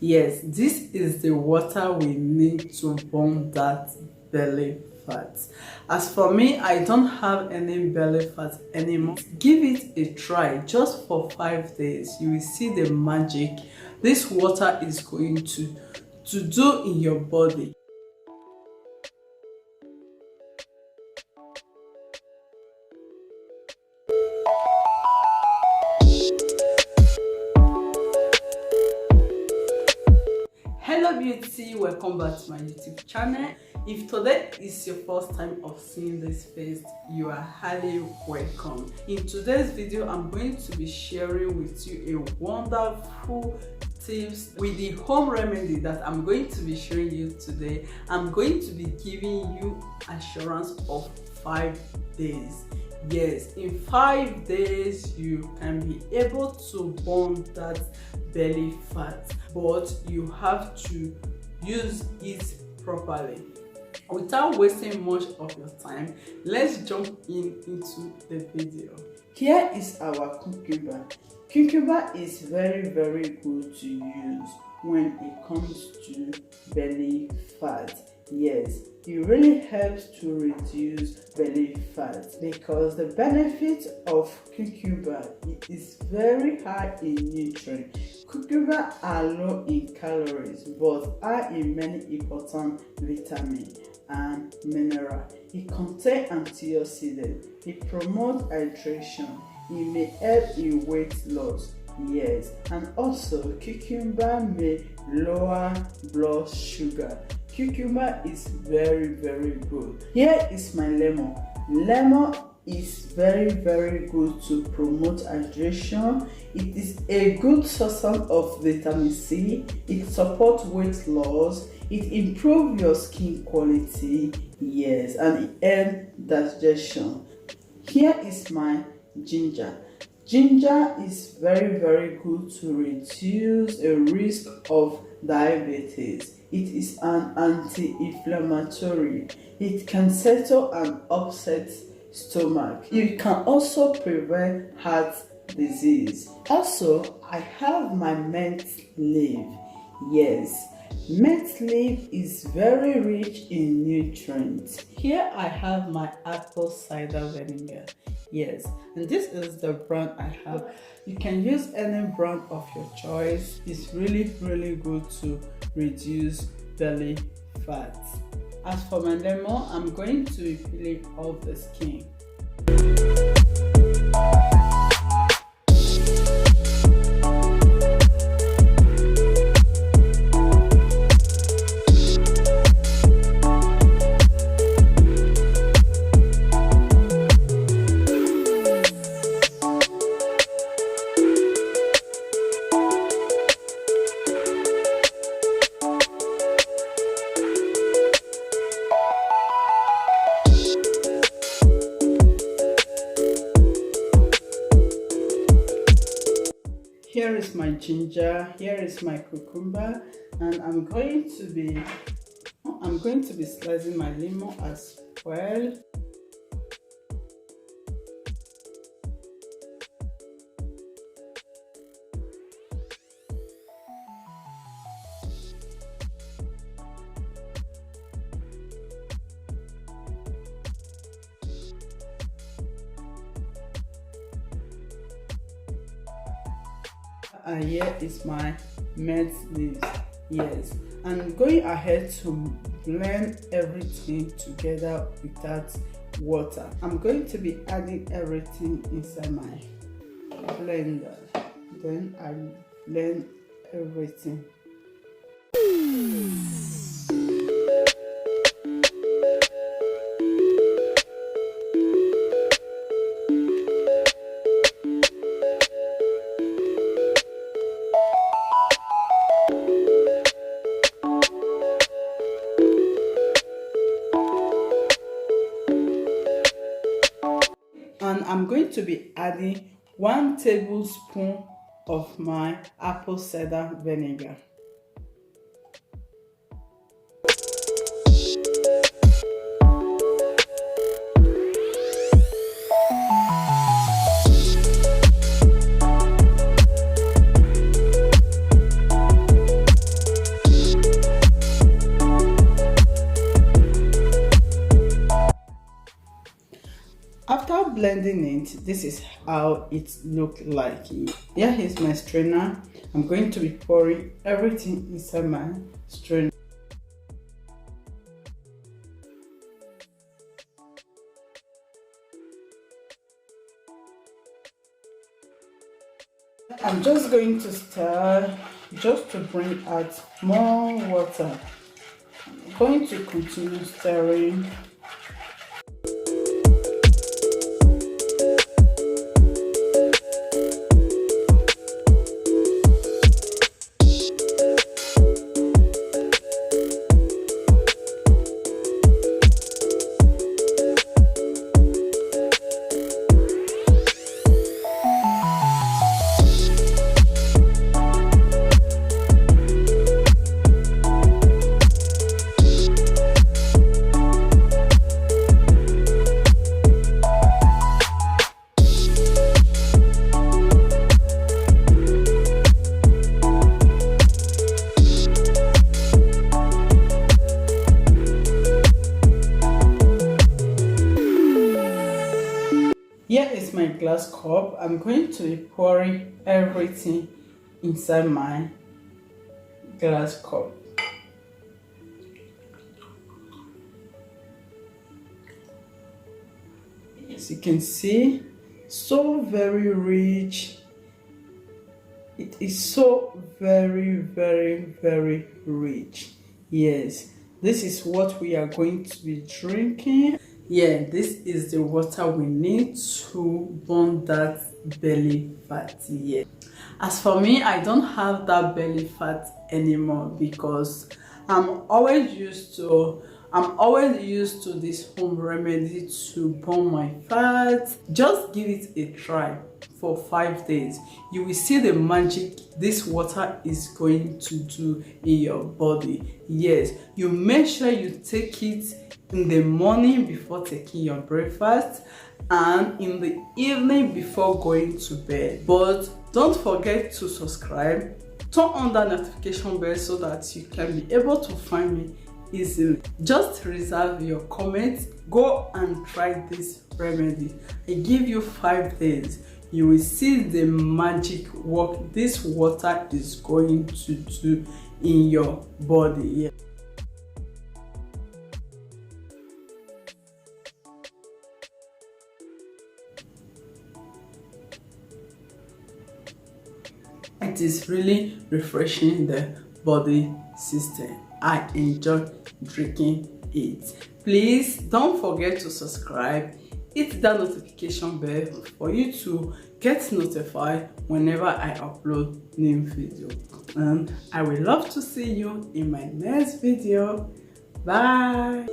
Yes, this is the water we need to burn that belly fat. As for me, I don't have any belly fat anymore. Give it a try just for 5 days. You will see the magic this water is going to do in your body. Hello beauty, welcome back to my YouTube channel. If today is your first time of seeing this face, you are highly welcome. In today's video, I'm going to be sharing with you a wonderful tips with the home remedy that I'm going to be showing you today. I'm going to be giving you assurance of 5 days. Yes, in 5 days you can be able to burn that belly fat, but you have to use it properly. Without wasting much of your time, let's jump into the video. Here is our cucumber. Cucumber is very good to use when it comes to belly fat. Yes, it really helps to reduce belly fat because the benefit of cucumber is very high in nutrients. Cucumber are low in calories but high in many important vitamins and minerals. It contains antioxidants. It promotes hydration. It may help in weight loss. Yes, and also cucumber may lower blood sugar. Cucumber is very good. Here is my lemon. Lemon is very good to promote hydration. It is a good source of vitamin C. It supports weight loss. It improves your skin quality. Yes, and it helps digestion. Here is my ginger. Ginger is very good to reduce a risk of diabetes. It is an anti-inflammatory. It can settle an upset stomach. It can also prevent heart disease. Also, I have my mint leaf. Yes, mint leaf is very rich in nutrients. Here I have my apple cider vinegar. Yes, and this is the brand I have. You can use any brand of your choice. It's really good to reduce belly fat. As for my lemon, I'm going to be peeling off the skin. Here is my ginger, here is my cucumber, and I'm going to be slicing my lemon as well. And here is my mint leaves. Yes, I'm going ahead to blend everything together without water. I'm going to be adding everything inside my blender. Then I blend everything. And I'm going to be adding 1 tablespoon of my apple cider vinegar. blending it, this is how it look like. Here is my strainer. I'm going to be pouring everything inside my strainer. I'm just going to stir just to bring out more water. I'm going to continue stirring. Here is my glass cup. I'm going to be pouring everything inside my glass cup. As you can see, so very rich. It is so very rich. Yes, this is what we are going to be drinking. Yeah, this is the water we need to burn that belly fat. Yeah. As for me, I don't have that belly fat anymore because I'm always used to this home remedy to burn my fat. Just give it a try for 5 days. You will see the magic this water is going to do in your body. Yes, you make sure you take it in the morning before taking your breakfast and in the evening before going to bed. But don't forget to subscribe, turn on that notification bell so that you can be able to find me easily. Just reserve your comments. Go and try this remedy. I give you 5 days. You will see the magic work this water is going to do in your body. Yeah. It is really refreshing the body system. I enjoy drinking it. Please don't forget to subscribe, hit that notification bell for you to get notified whenever I upload new video. And I will love to see you in my next video. Bye.